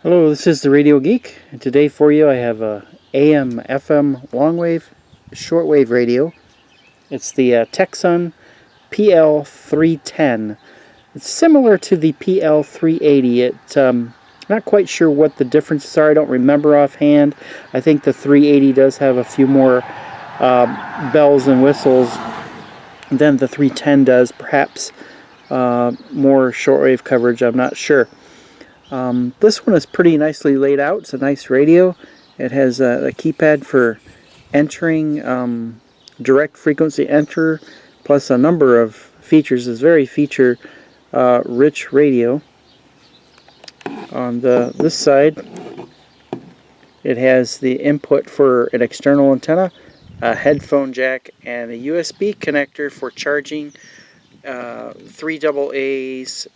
Hello, this is the Radio Geek, and today for you I have a AM/FM longwave shortwave radio. It's the Tecsun PL310. It's similar to the PL380. Not quite sure what the differences are. I don't remember offhand. I think the 380 does have a few more bells and whistles than the 310 does. Perhaps more shortwave coverage. I'm not sure. This one is pretty nicely laid out. It's a nice radio. It has a keypad for entering, direct frequency enter, plus a number of features. It's very feature rich radio. On this side, it has the input for an external antenna, a headphone jack, and a USB connector for charging 3 AA's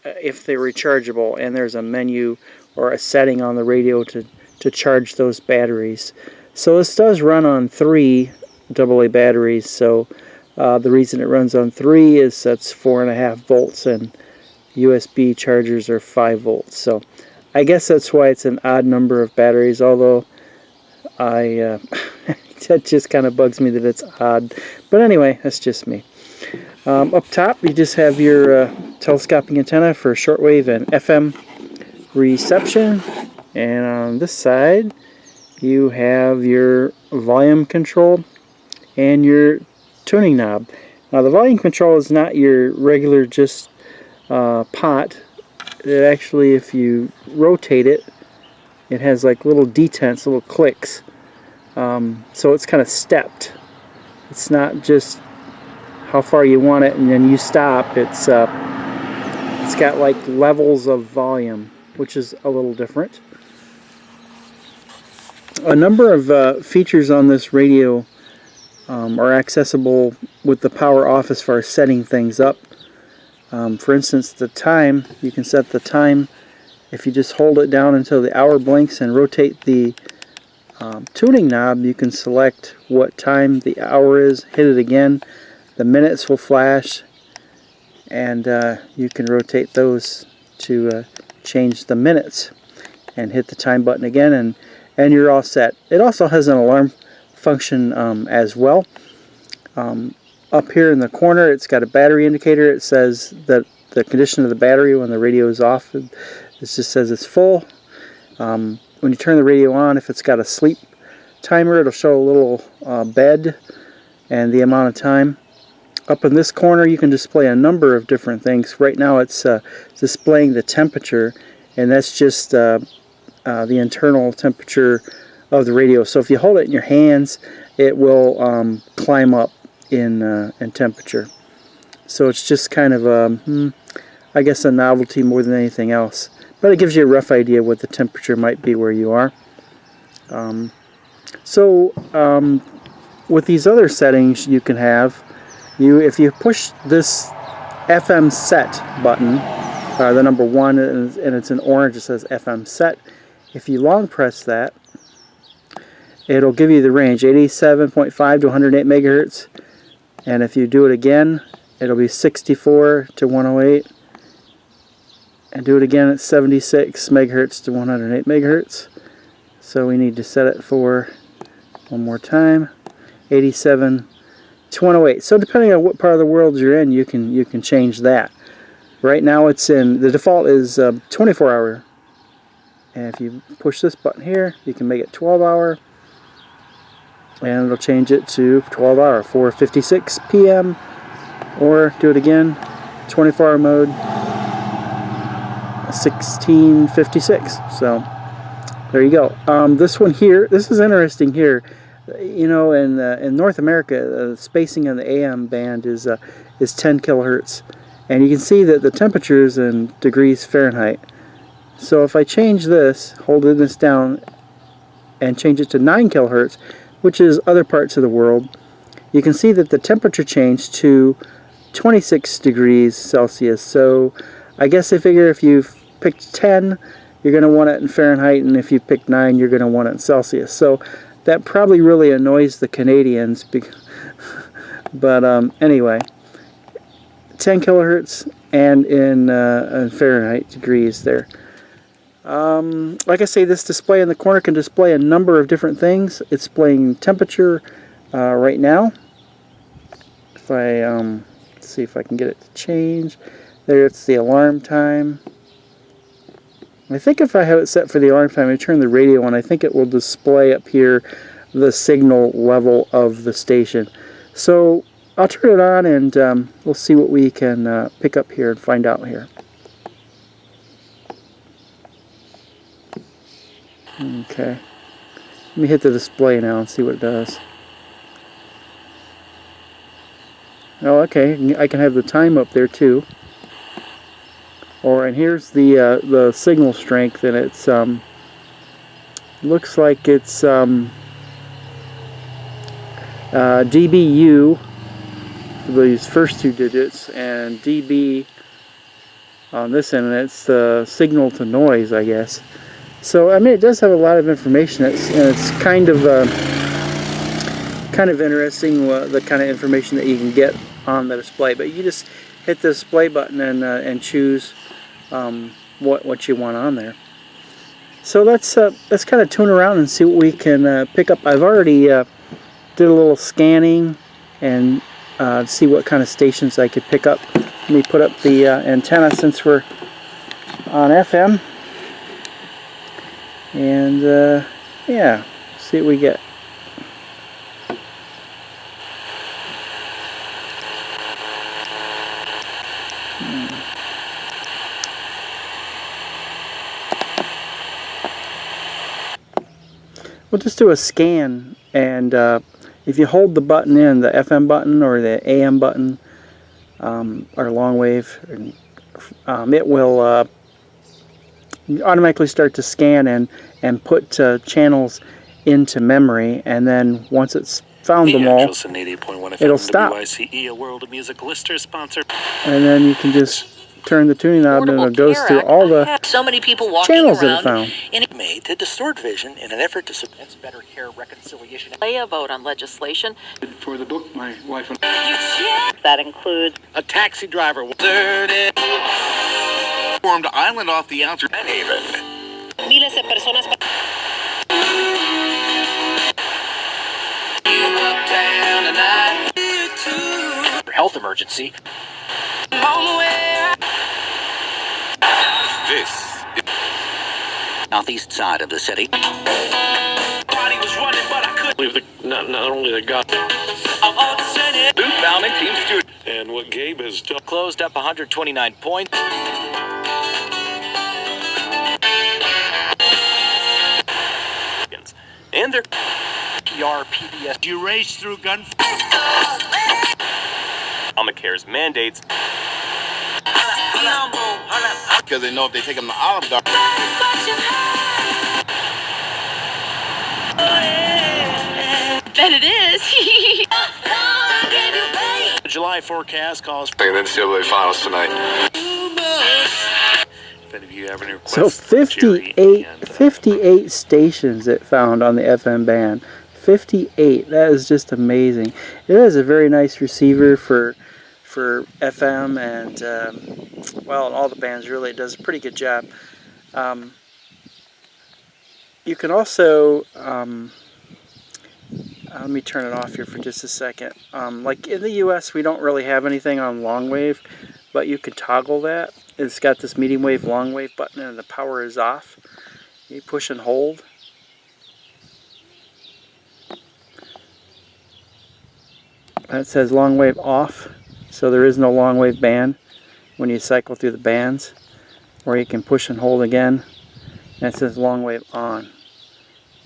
if they're rechargeable, and there's a menu or a setting on the radio to charge those batteries. So this does run on 3 AA batteries, so the reason it runs on 3 is that's 4.5 volts and USB chargers are 5 volts. So I guess that's why it's an odd number of batteries, although that just kind of bugs me that it's odd. But anyway, that's just me. Up top, you just have your telescoping antenna for shortwave and FM reception, and on this side you have your volume control and your tuning knob. Now the volume control is not your regular just pot. It actually, if you rotate it, it has like little detents, little clicks, so it's kind of stepped. It's not just how far you want it and then you stop. It's got like levels of volume, which is a little different. A number of features on this radio are accessible with the power off as far as setting things up. For instance, the time, you can set the time if you just hold it down until the hour blinks and rotate the tuning knob. You can select what time the hour is, hit it again, the minutes will flash, and you can rotate those to change the minutes, and hit the time button again, and you're all set. It also has an alarm function as well. Up here in the corner, it's got a battery indicator. It says that the condition of the battery when the radio is off. It just says it's full. When you turn the radio on, if it's got a sleep timer, it'll show a little bed and the amount of time. Up in this corner, you can display a number of different things. Right now it's displaying the temperature, and that's just the internal temperature of the radio. So if you hold it in your hands, it will climb up in temperature. So it's just kind of I guess a novelty more than anything else, but it gives you a rough idea what the temperature might be where you are. With these other settings you can have, if you push this FM set button, the number 1, and it's in orange, it says FM set. If you long press that, it'll give you the range 87.5 to 108 megahertz, and if you do it again, it'll be 64 to 108, and do it again at 76 megahertz to 108 megahertz. So we need to set it for, one more time, 87 to 108. So depending on what part of the world you're in, you can change that. Right now it's in, the default is 24 hour, and if you push this button here, you can make it 12 hour, and it'll change it to 12 hour, 4:56 p.m. or do it again, 24 hour mode, 16:56. So there you go. This one here, this is interesting here. You know, in North America, the spacing on the AM band is 10 kilohertz, and you can see that the temperature is in degrees Fahrenheit. So if I change this, holding this down, and change it to 9 kilohertz, which is other parts of the world, you can see that the temperature changed to 26 degrees Celsius. So I guess I figure if you've picked 10, you're going to want it in Fahrenheit, and if you picked 9, you're going to want it in Celsius. So that probably really annoys the Canadians, but anyway, 10 kilohertz and in Fahrenheit degrees there. Like I say, this display in the corner can display a number of different things. It's displaying temperature right now. If I let's see if I can get it to change. There, it's the alarm time. I think if I have it set for the alarm time, I turn the radio on, I think it will display up here the signal level of the station. So I'll turn it on and we'll see what we can pick up here and find out here. Okay, let me hit the display now and see what it does. Oh, okay, I can have the time up there too. And here's the signal strength, and it's looks like it's dBu for these first two digits, and dB on this end, and it's the signal to noise, I guess. So I mean, it does have a lot of information. It's kind of interesting the kind of information that you can get on the display. But you just hit the display button and choose what you want on there. So let's kind of tune around and see what we can pick up. I've already did a little scanning and see what kind of stations I could pick up. Let me put up the antenna since we're on FM, and yeah, see what we get. We'll just do a scan, and if you hold the button in, the FM button or the AM button, or long wave, it will automatically start to scan and put channels into memory, and then once it's found them all, it'll stop. And then you can just turn the tuning knob and it goes through all the channels that it found. Made to distort vision in an effort to suppress better care reconciliation. Lay a vote on legislation. For the book, my wife and that includes a taxi driver formed island off the outer Haven. Miles de personas. Health emergency. This southeast side of the city. Body was running, but I couldn't believe not only the guy. Luke Bauman, Team Stewart. and what Gabe has done. Closed up 129 points. And their PRPBS. You race through gun. Obamacare's mandates. Because they know if they take them to Olive Garden. Bet it is. The July forecast calls for The NCAA finals tonight. if any of you have any requests. So 58 stations it found on the FM band. 58. That is just amazing. It has a very nice receiver for FM and well, all the bands really. It does a pretty good job. You can also let me turn it off here for just a second. Like in the US, we don't really have anything on long wave, but you can toggle that. It's got this medium wave, long wave button, and the power is off. You push and hold. That says long wave off, so there is no long wave band when you cycle through the bands. Or you can push and hold again, and it says long wave on.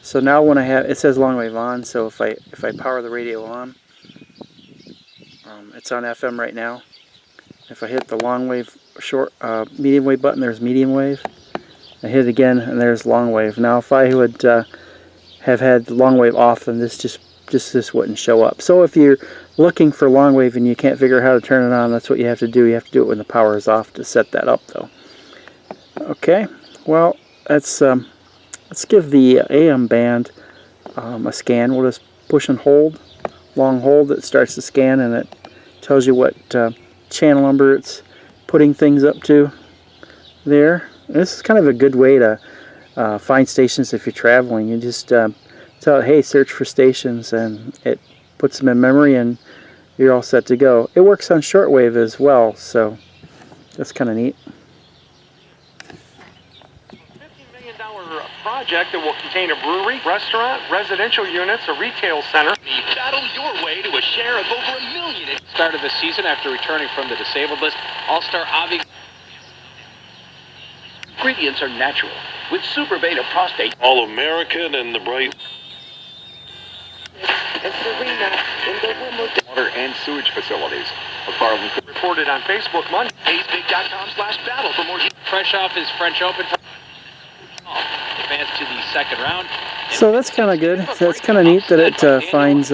So now when I have, it says long wave on, so if I power the radio on, it's on FM right now. If I hit the long wave medium wave button, there's medium wave. I hit it again and there's long wave. Now if I would have had the long wave off, then this wouldn't show up. So if you're looking for long wave and you can't figure out how to turn it on, that's what you have to do. You have to do it when the power is off to set that up though. Okay, well let's give the AM band a scan. We'll just push and hold, long hold. It starts to scan and it tells you what channel number it's putting things up to there. And this is kind of a good way to find stations if you're traveling. You just tell it, hey, search for stations, and it puts them in memory, and you're all set to go. It works on shortwave as well, so that's kind of neat. $15 million project that will contain a brewery, restaurant, residential units, a retail center. Battle your way to a share of over $1 million. Start of the season after returning from the disabled list, All-Star Avi. Ingredients are natural, with Super Beta Prostate. All American and the bright. Water and sewage facilities. McFarland Reported on Facebook Monday. HaysBig.com/battle for more. Fresh off his French Open. Advanced to the second round. So that's kind of good. So it's kind of neat that it finds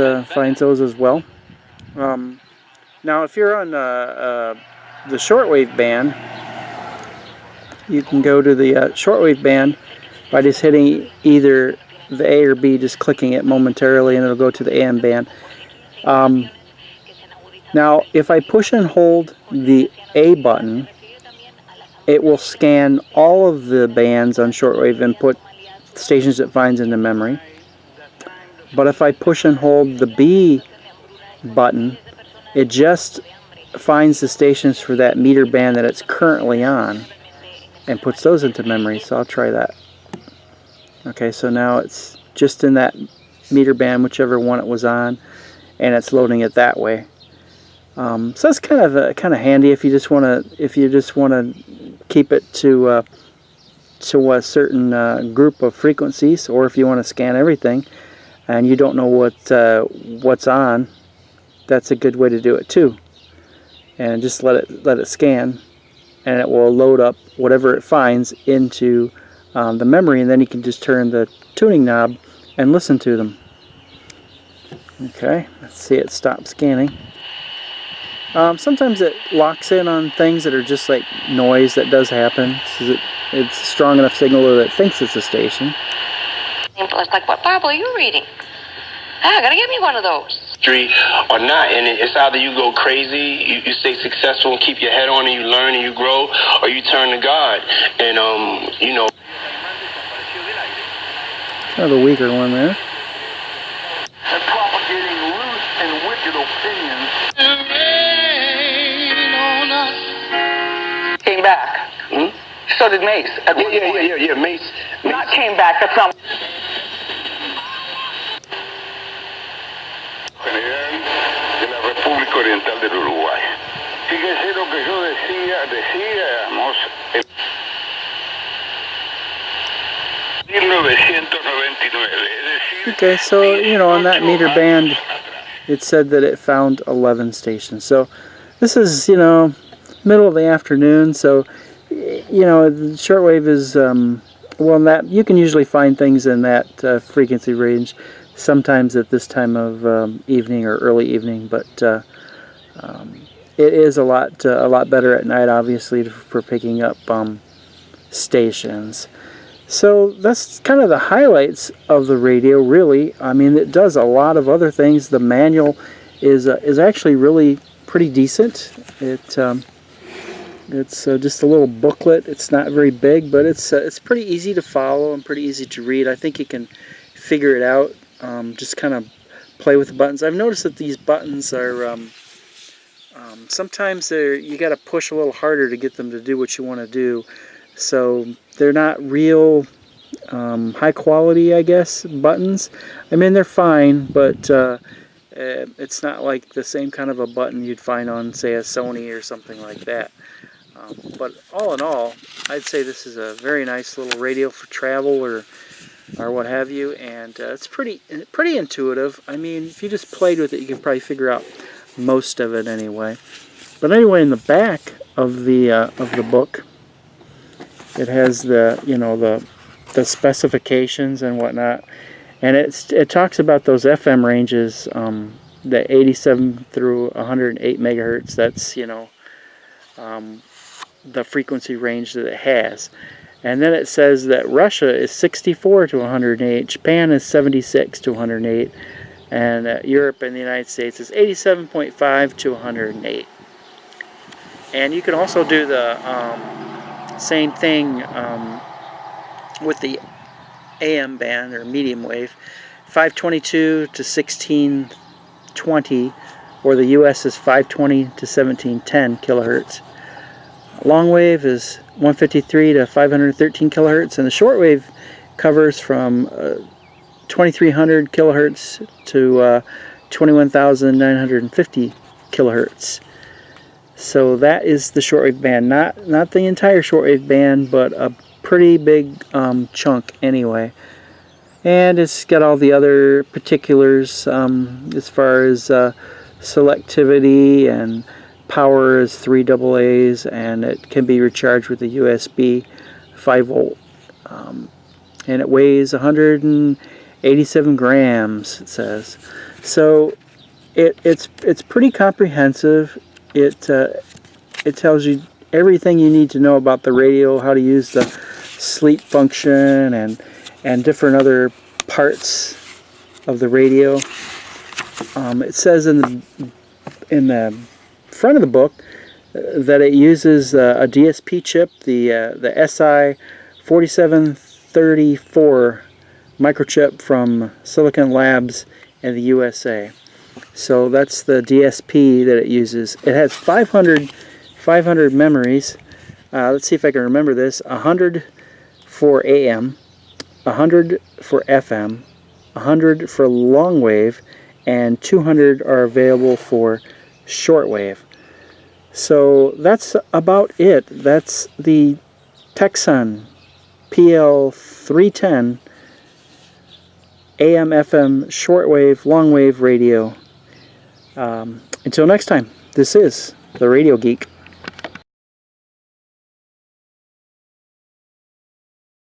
those as well. Now, if you're on the Shortwave Band, you can go to the Shortwave Band by just hitting either the A or B, just clicking it momentarily, and it'll go to the AM band. Now, if I push and hold the A button, it will scan all of the bands on shortwave and put stations it finds into memory. But if I push and hold the B button, it just finds the stations for that meter band that it's currently on and puts those into memory. So I'll try that. Okay, so now it's just in that meter band, whichever one it was on, and it's loading it that way. So that's kind of handy if you just want to keep it to a certain group of frequencies, or if you want to scan everything and you don't know what's on. That's a good way to do it too. And just let it scan, and it will load up whatever it finds into the memory, and then you can just turn the tuning knob and listen to them. Okay, let's see it stop scanning. Sometimes it locks in on things that are just like noise that does happen. So it's a strong enough signal that it thinks it's a station. It's like, what Bible are you reading? I gotta get me one of those. Or not, and it's either you go crazy, you stay successful and keep your head on and you learn and you grow, or you turn to God. And you know, kind of a weaker one there. And propagating loose and wicked opinions. Came back. So did Mace. Yeah. Mace. Not came back. That's not. General de la República Oriental del Uruguay. Fíjese lo que yo decíamos en 1999. Okay, so on that meter band, it said that it found 11 stations. So this is middle of the afternoon. So the shortwave is that you can usually find things in that frequency range. Sometimes at this time of evening or early evening, but it is a lot better at night, obviously, for picking up stations. So that's kind of the highlights of the radio, really. I mean, it does a lot of other things. The manual is actually really pretty decent. It's just a little booklet. It's not very big, but it's pretty easy to follow and pretty easy to read. I think you can figure it out. Just kind of play with the buttons. I've noticed that these buttons are sometimes you got to push a little harder to get them to do what you want to do. So they're not real high quality, I guess, buttons. I mean, they're fine, but it's not like the same kind of a button you'd find on, say, a Sony or something like that. But all in all, I'd say this is a very nice little radio for travel or what have you, and it's pretty intuitive. I mean, if you just played with it, you can probably figure out most of it anyway. But anyway, in the back of the book, it has the specifications and whatnot, and it talks about those FM ranges, the 87 through 108 megahertz. That's the frequency range that it has. And then it says that Russia is 64 to 108, Japan is 76 to 108, and Europe and the United States is 87.5 to 108. And you can also do the same thing with the AM band or medium wave, 522 to 1620, or the US is 520 to 1710 kilohertz. Long wave is 153 to 513 kilohertz, and the shortwave covers from 2300 kilohertz to 21,950 kilohertz. So that is the shortwave band. Not the entire shortwave band, but a pretty big chunk anyway. And it's got all the other particulars as far as selectivity, and power is 3 AA's, and it can be recharged with a USB 5 volt. And it weighs 187 grams, it says. So it's pretty comprehensive. It tells you everything you need to know about the radio, how to use the sleep function, and different other parts of the radio. It says in the front of the book that it uses a DSP chip, the SI 4734 microchip from Silicon Labs in the USA. So that's the DSP that it uses. It has 500 memories. Let's see if I can remember this. 100 for AM, 100 for FM, 100 for long wave, and 200 are available for shortwave. So that's about it. That's the Tecsun PL310 AM FM shortwave long wave radio. Until next time, this is the Radio Geek.